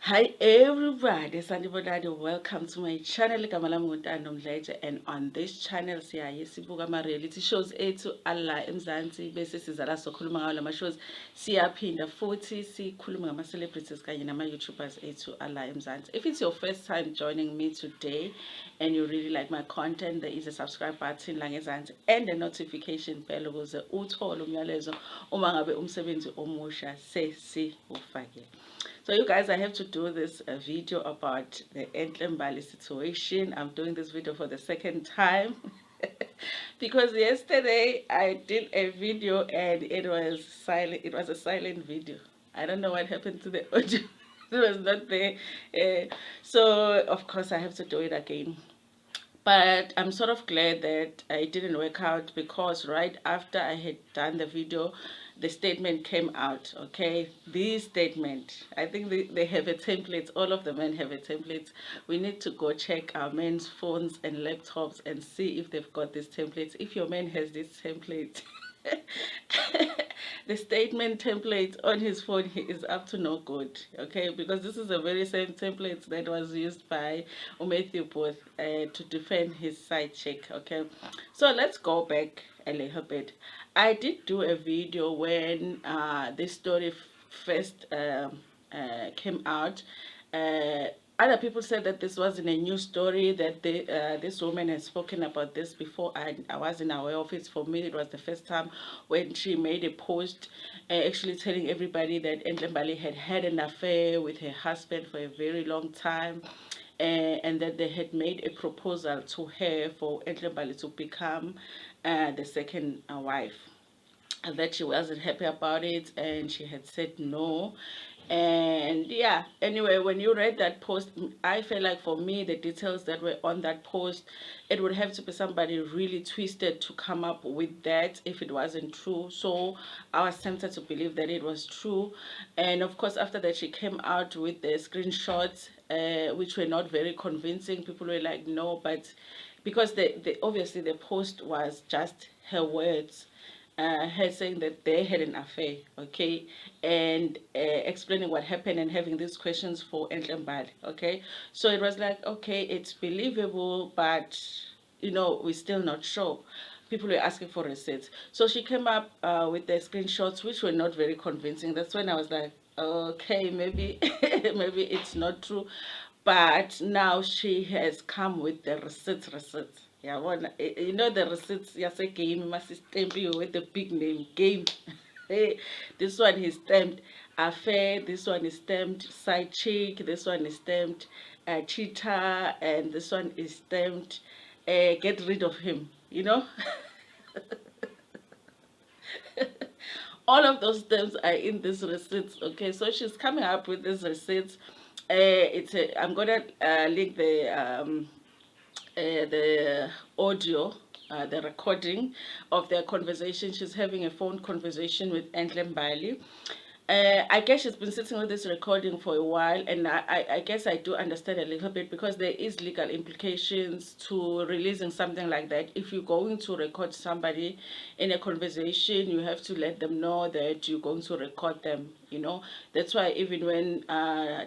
Hi everybody, sanibonani, welcome to my channel. Igama lami nguNtando Mdletshe, and on this channel siyaye sibuka ama-reality shows ethu ala eMzansi bese siza la sokhuluma ngawo lama shows, siyaphinda futhi sikhuluma ngama-celebrities kanye nama-YouTubers ethu ala eMzansi. If it's your first time joining me today and you really like my content, there is a subscribe button la ngezansi and a notification bell ukuze uthole umyalezo uma ngabe umsebenzi omusha sesiwufakile. So you guys, I have to do this video about the Enhle Mbali situation. I'm doing this video for the second time because yesterday I did a video and it was silent. It was a silent video. I don't know what happened to the audio. It was not there. So of course I have to do it again. But I'm sort of glad that it didn't work out because right after I had done the video, the statement came out. Okay, this statement, I think they have a template. All of the men have a template. We need to go check our men's phones and laptops and see if they've got this template. If your man has this template, the statement template on his phone is up to no good. Okay, because this is the very same template that was used by Matthew Booth to defend his side chick. Okay, so let's go back a little bit. I did do a video when this story first came out. Other people said that this wasn't a new story, that this woman has spoken about this before. I wasn't aware of it. For me, it was the first time when she made a post actually telling everybody that Enhle Mbali had had an affair with her husband for a very long time. And that they had made a proposal to her for Enhle Mbali to become the second wife, and that she wasn't happy about it and she had said no. And yeah, anyway, when you read that post, I felt like for me the details that were on that post, it would have to be somebody really twisted to come up with that if it wasn't true. So I was tempted to believe that it was true. And of course after that she came out with the screenshots, which were not very convincing. People were like, no, but because the obviously the post was just her words, her saying that they had an affair, okay, and explaining what happened and having these questions for Enhle Mbali, okay. So it was like, okay, it's believable, but we're still not sure. People were asking for receipts, so she came up with the screenshots, which were not very convincing. That's when I was like, okay, maybe maybe it's not true, but now she has come with the receipts. Yeah, one, the receipts game must stamp you with the big name game. Hey, this one is stamped affair, this one is stamped side chick, this one is stamped cheater, and this one is stamped get rid of him, all of those stamps are in this receipts. Okay, so she's coming up with these receipts. I'm gonna link the audio, the recording of their conversation. She's having a phone conversation with Enhle Mbali. I guess she's been sitting with this recording for a while, and I guess I do understand a little bit because there is legal implications to releasing something like that. If you're going to record somebody in a conversation, you have to let them know that you're going to record them. That's why even when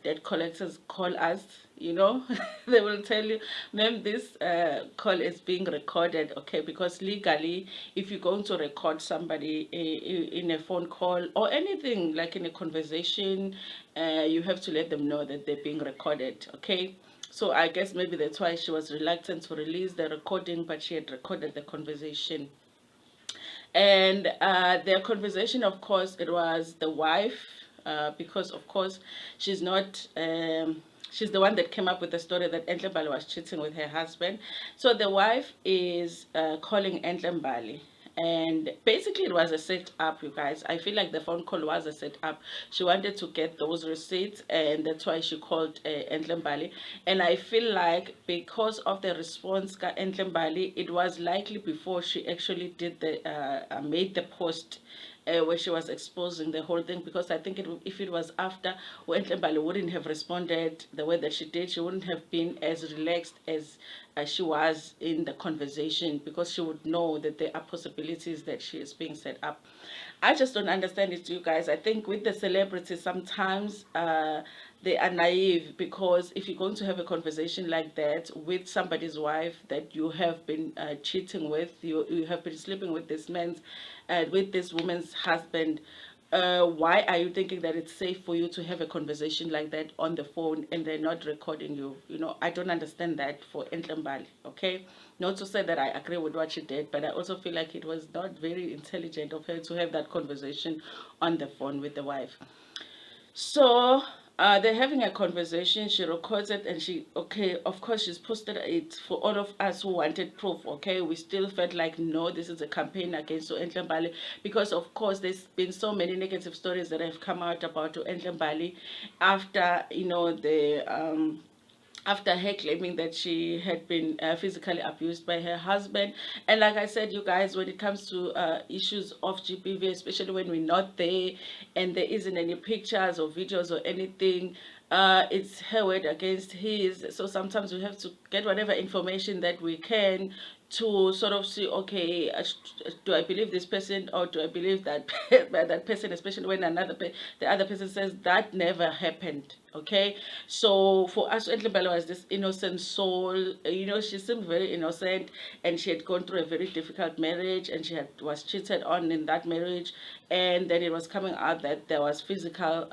debt collectors call us, they will tell you, ma'am, this call is being recorded, okay, because legally if you're going to record somebody in a phone call or anything like in a conversation, you have to let them know that they're being recorded, okay. So I guess maybe that's why she was reluctant to release the recording, but she had recorded the conversation. And their conversation, of course, it was the wife, because of course she's not she's the one that came up with the story that Enhle Mbali was cheating with her husband. So the wife is calling Enhle Mbali, and basically it was a set up, you guys. I feel like the phone call was a set up. She wanted to get those receipts, and that's why she called Enhle Mbali. And I feel like because of the response ka Enhle Mbali, it was likely before she actually did the made the post where she was exposing the whole thing, because I think if it was after, Enhle Mbali wouldn't have responded the way that she did. She wouldn't have been as relaxed as she was in the conversation, because she would know that there are possibilities that she is being set up. I just don't understand it, you guys. I think with the celebrities, sometimes they are naive, because if you're going to have a conversation like that with somebody's wife that you have been cheating with, you have been sleeping with this man's, with this woman's husband, why are you thinking that it's safe for you to have a conversation like that on the phone and they're not recording you? You know, I don't understand that for Enhle Mbali, okay? Not to say that I agree with what she did, but I also feel like it was not very intelligent of her to have that conversation on the phone with the wife. So they're having a conversation. She records it, and okay, of course, she's posted it for all of us who wanted proof. Okay, we still felt like, no, this is a campaign against Enhle Mbali, because of course there's been so many negative stories that have come out about Enhle Mbali after, after her claiming that she had been physically abused by her husband. And like I said, you guys, when it comes to issues of GBV, especially when we're not there and there isn't any pictures or videos or anything, it's her word against his. So sometimes we have to get whatever information that we can to sort of see, okay, do I believe this person, or do I believe that that person, especially when the other person says that never happened. Okay, so for us, Enhle Mbali was this innocent soul. You know, she seemed very innocent, and she had gone through a very difficult marriage, and was cheated on in that marriage, and then it was coming out that there was physical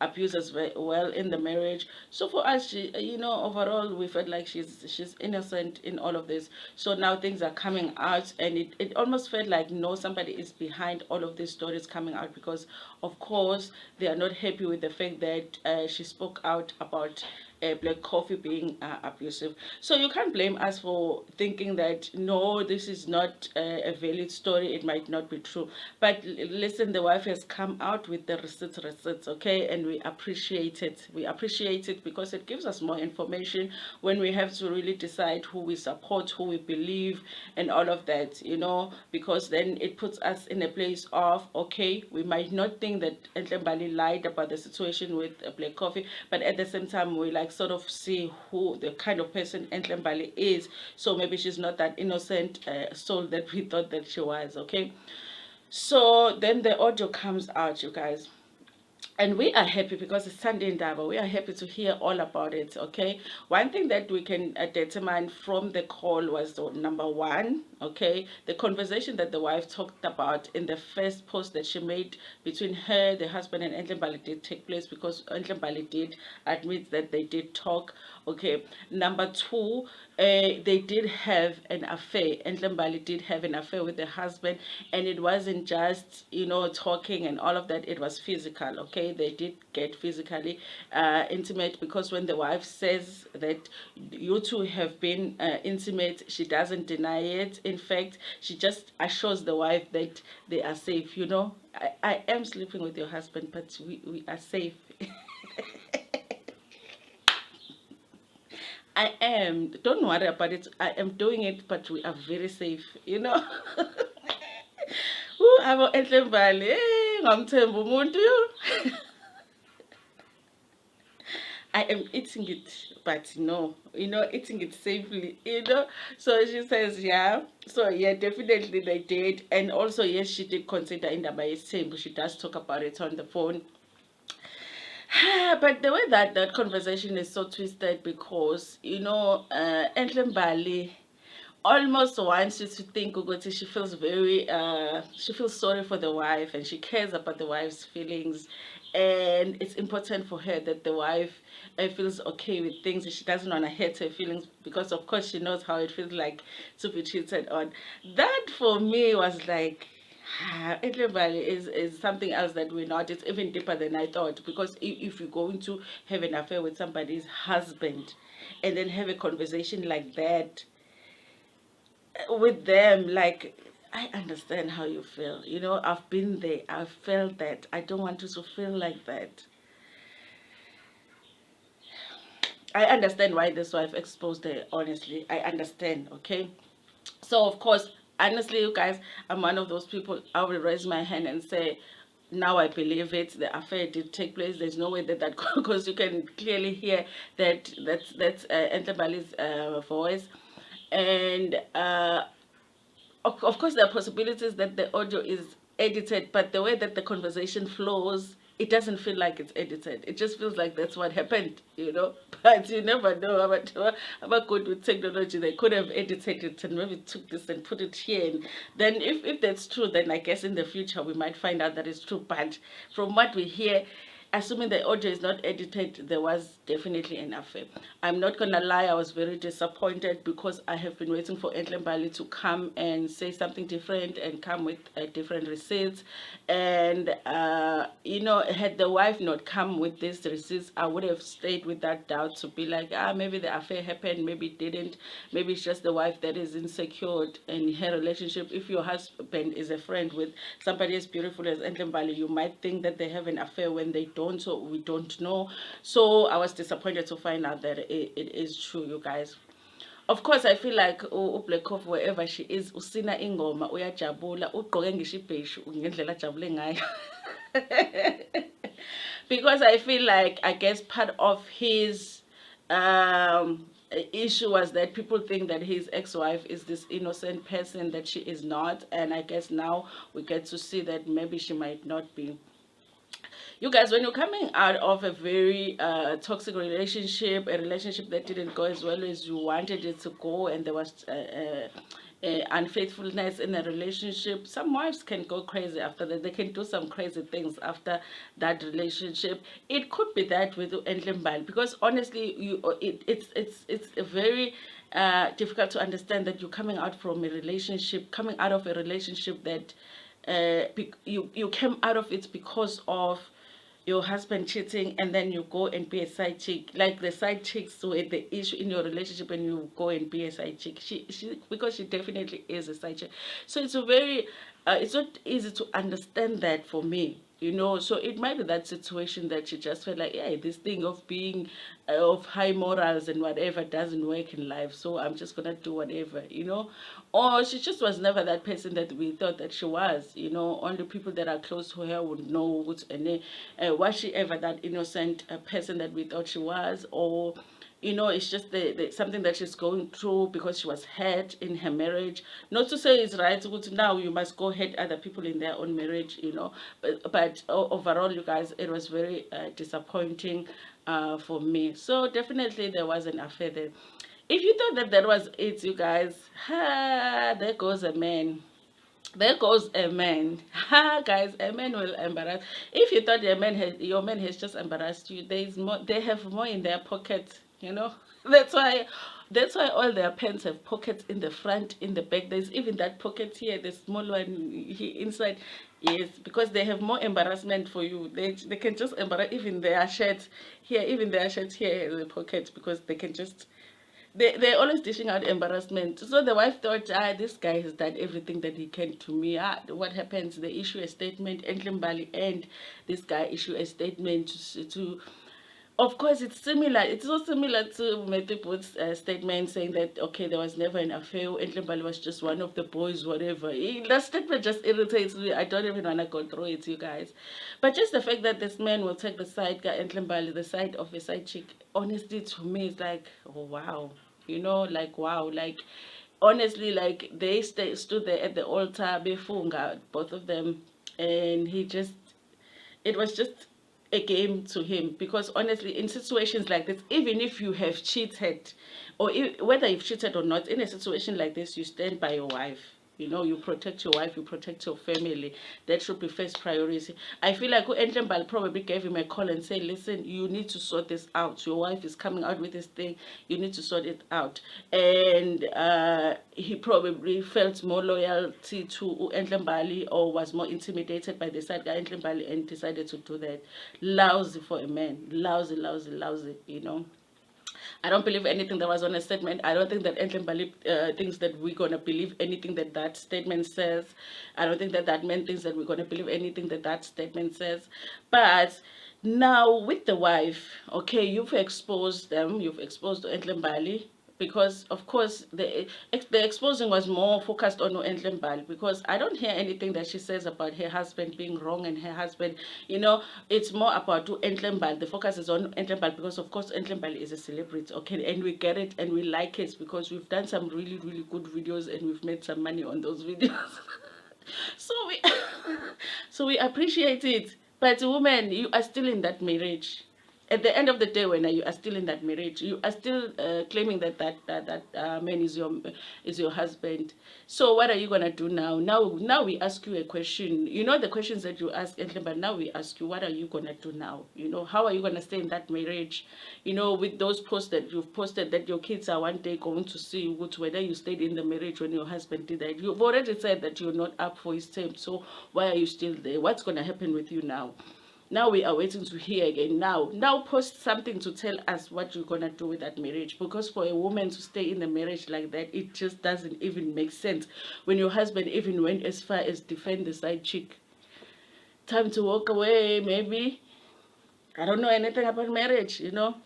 abuse as well in the marriage. So for us, overall, we felt like she's innocent in all of this. So now things are coming out, and it almost felt like, no, somebody is behind all of these stories coming out, because of course they are not happy with the fact that she spoke out about black coffee being abusive. So you can't blame us for thinking that, no, this is not a valid story, it might not be true. But listen, the wife has come out with the receipts, okay, and we appreciate it. We appreciate it because it gives us more information when we have to really decide who we support, who we believe, and all of that, because then it puts us in a place of, okay, we might not think that Enhle Mbali lied about the situation with black coffee, but at the same time, we like sort of see who the kind of person Enhle Mbali is. So maybe she's not that innocent soul that we thought that she was, okay? So then the audio comes out, you guys. And we are happy because it's Sunday Ndaba. We are happy to hear all about it, okay? One thing that we can determine from the call was number one, okay? The conversation that the wife talked about in the first post that she made between her, the husband, and Enhle Mbali did take place, because Enhle Mbali did admit that they did talk, okay? Number two, they did have an affair. Enhle Mbali did have an affair with the husband, and it wasn't just, talking and all of that, it was physical, okay? They did get physically intimate, because when the wife says that you two have been intimate, she doesn't deny it. In fact, she just assures the wife that they are safe. I am sleeping with your husband, but we are safe. I am. Don't worry about it. I am doing it, but we are very safe. Abo Enhle Mbali, ngamthemba umuntu. I am eating it, but no, eating it safely. So she says, yeah. So yeah, definitely they did. And also, yes, she did consider Indaba Yesembu. She does talk about it on the phone. But the way that conversation is so twisted, because, Enhle Mbali almost wants you to think, Ugoти, she feels sorry for the wife, and she cares about the wife's feelings, and it's important for her that the wife feels okay with things, and she doesn't want to hurt her feelings, because of course she knows how it feels like to be cheated on. That for me was like, Enhle Mbali is something else that we not. It's even deeper than I thought, because if you're going to have an affair with somebody's husband and then have a conversation like that with them, like, I understand how you feel. I've been there, I've felt that. I don't want you to feel like that. I understand why this wife exposed her, honestly. I understand, okay? So, of course, honestly, you guys, I'm one of those people, I will raise my hand and say, now I believe it. The affair did take place. There's no way that because you can clearly hear that's Enhle Mbali's voice. And of course, there are possibilities that the audio is edited, but the way that the conversation flows, it doesn't feel like it's edited. It just feels like that's what happened, you know. But you never know about good with technology. They could have edited it and maybe took this and put it here. And then if that's true, then I guess in the future we might find out that it's true. But from what we hear, assuming the audio is not edited, there was definitely an affair. I'm not gonna lie, I was very disappointed because I have been waiting for Enhle Mbali to come and say something different and come with different receipts. And you know, had the wife not come with these receipts, I would have stayed with that doubt to be like, maybe the affair happened, maybe it didn't, maybe it's just the wife that is insecure in her relationship. If your husband is a friend with somebody as beautiful as Enhle Mbali, you might think that they have an affair when they don't, so we don't know. So I was disappointed to find out that it is true, you guys. Of course, I feel like Black Coffee, wherever she is, usina ingoma, uyajabula, ugqoke ngisho ibheshu ngendlela ajabule ngayo. Because I feel like, I guess part of his issue was that people think that his ex-wife is this innocent person that she is not, and I guess now we get to see that maybe she might not be. You guys, when you're coming out of a very toxic relationship, a relationship that didn't go as well as you wanted it to go, and there was unfaithfulness in a relationship, some wives can go crazy after that. They can do some crazy things after that relationship. It could be that with Enhle Mbali, because honestly, it's a very difficult to understand that you're coming out from a relationship, coming out of a relationship that you came out of it because of your husband cheating, and then you go and be a side chick, like the side chicks with the issue in your relationship, and you go and be a side chick. She because she definitely is a side chick. So it's a very it's not easy to understand that for me, you know. So it might be that situation that she just felt like, yeah, this thing of being of high morals and whatever doesn't work in life, so I'm just gonna do whatever, you know. Or she just was never that person that we thought that she was, you know. Only people that are close to her would know what, and was she ever that innocent person that we thought she was? Or you know, it's just something that she's going through because she was hurt in her marriage. Not to say it's right, but now you must go hurt other people in their own marriage, you know. But overall, you guys, it was very disappointing for me. So definitely there was an affair there. If you thought that that was it, you guys, there goes a man. There goes a man. Ha, guys, a man will embarrass. If you thought your man has just embarrassed you, there is more. They have more in their pocket. You know. That's why. That's why all their pants have pockets in the front, in the back. There's even that pocket here, the small one here inside. Yes, because they have more embarrassment for you. They can just embarrass even their shirts here, even their shirts here has a pocket because they can just they're always dishing out embarrassment. So the wife thought, this guy has done everything that he can to me. What happens? They issue a statement, Enhle Mbali, and this guy issue a statement to of course, it's similar. It's so similar to Metiput's statement saying that, okay, there was never an affair. Enhle Mbali was just one of the boys, whatever. That statement just irritates me. I don't even want to go through it, you guys. But just the fact that this man will take the side guy, Enhle Mbali, the side of a side chick, honestly, to me, it's like, oh, wow. You know, like, wow. Like, honestly, like, they stood there at the altar, befunga, both of them. And it was just a game to him, because honestly, in situations like this, even if you have cheated, or whether you've cheated or not, in a situation like this, you stand by your wife. You know, you protect your wife, you protect your family. That should be first priority. I feel like Enhle Mbali probably gave him a call and said, listen, you need to sort this out. Your wife is coming out with this thing. You need to sort it out. And he probably felt more loyalty to Enhle Mbali, or was more intimidated by the side guy Enhle Mbali, and decided to do that. Lousy for a man. Lousy, lousy, lousy, you know. I don't believe anything that was on a statement. I don't think that Enhle Mbali thinks that we're going to believe anything that that statement says. I don't think that that man thinks that we're going to believe anything that that statement says. But now with the wife, okay, you've exposed them. You've exposed Enhle Mbali, because of course the exposing was more focused on Enhle Mbali, because I don't hear anything that she says about her husband being wrong, and her husband, you know, it's more about Enhle Mbali. The focus is on Enhle Mbali because of course Enhle Mbali is a celebrity, okay, and we get it and we like it because we've done some really, really good videos and we've made some money on those videos. So we so we appreciate it. But women, you are still in that marriage. At the end of the day, when you are still in that marriage, you are still claiming that man is your husband. So what are you gonna do now? Now we ask you a question. You know the questions that you ask, Enhle, but now we ask you, what are you gonna do now? You know, how are you gonna stay in that marriage? You know, with those posts that you've posted that your kids are one day going to see whether you stayed in the marriage when your husband did that. You've already said that you're not up for his term. So why are you still there? What's gonna happen with you now? Now we are waiting to hear again. Now post something to tell us what you're gonna do with that marriage. Because for a woman to stay in a marriage like that, it just doesn't even make sense. When your husband even went as far as defend the side chick. Time to walk away, maybe. I don't know anything about marriage, you know.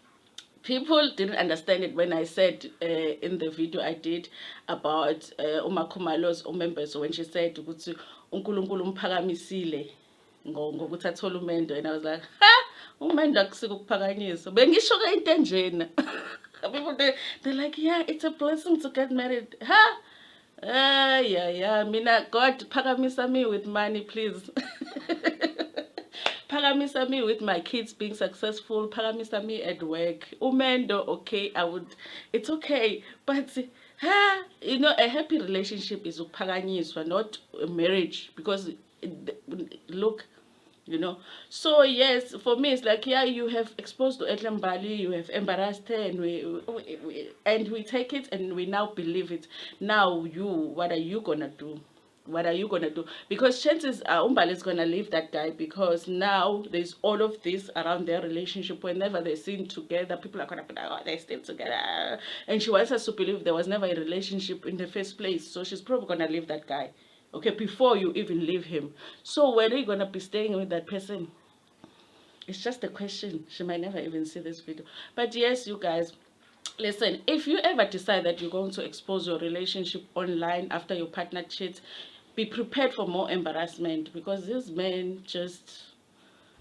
People didn't understand it when I said in the video I did about uMakhumalo's members, when she said ukuthi uNkulunkulu umphakamisile ngokuthi athole umendo, and I was like, ha, umendo akusike ukuphakanyiswa. Bengisho ke into enjena. People they're like, yeah, it's a blessing to get married. Ha? Yeah, mina God phakamisa me with money, please. Phakamisa me with my kids being successful. Phakamisa me at work. Umendo, okay, it's okay. But, you know, a happy relationship is ukuphakanyiswa, not a marriage. Because, look, you know. So, yes, for me, it's like, yeah, you have exposed to Enhle Mbali, you have embarrassed her, and we take it and we now believe it. Now, what are you going to do? What are you gonna do? Because chances are Mbali is gonna leave that guy, because now there's all of this around their relationship. Whenever they're seen together, people are gonna be like, oh, they're still together. And she wants us to believe there was never a relationship in the first place. So she's probably gonna leave that guy. Okay, before you even leave him. So when are you gonna be staying with that person? It's just a question. She might never even see this video. But yes, you guys, listen, if you ever decide that you're going to expose your relationship online after your partner cheats, be prepared for more embarrassment, because these men just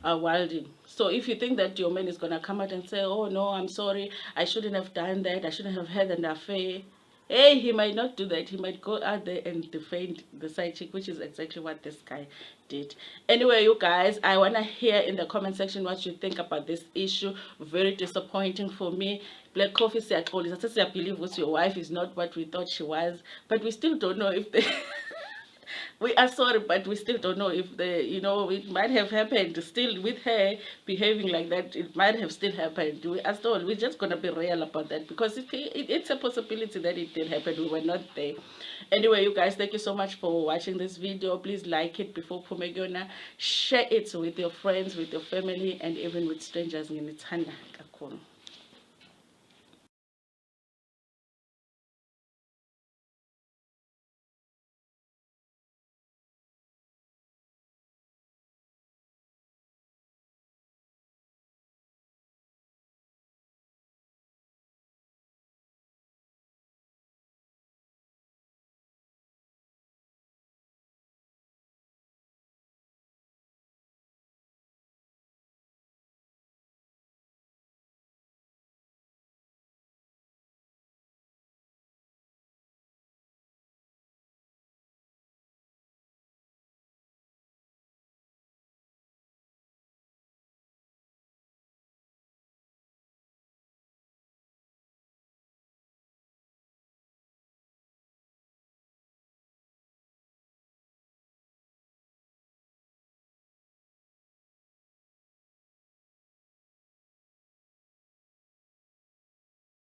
are wilding. So if you think that your man is going to come out and say, oh no, I'm sorry, I shouldn't have done that, I shouldn't have had an affair, hey, he might not do that. He might go out there and defend the side chick, which is exactly what this guy did. Anyway, you guys, I want to hear in the comment section what you think about this issue. Very disappointing for me. Black Coffee said, I believe what your wife is not what we thought she was, but we still don't know if they we are sorry, but we still don't know if you know, it might have happened still with her behaving like that. It might have still happened. We're just going to be real about that, because it's a possibility that it did happen. We were not there. Anyway, you guys, thank you so much for watching this video. Please like it before Pumegiona. Share it with your friends, with your family, and even with strangers. Ntando kakhulu.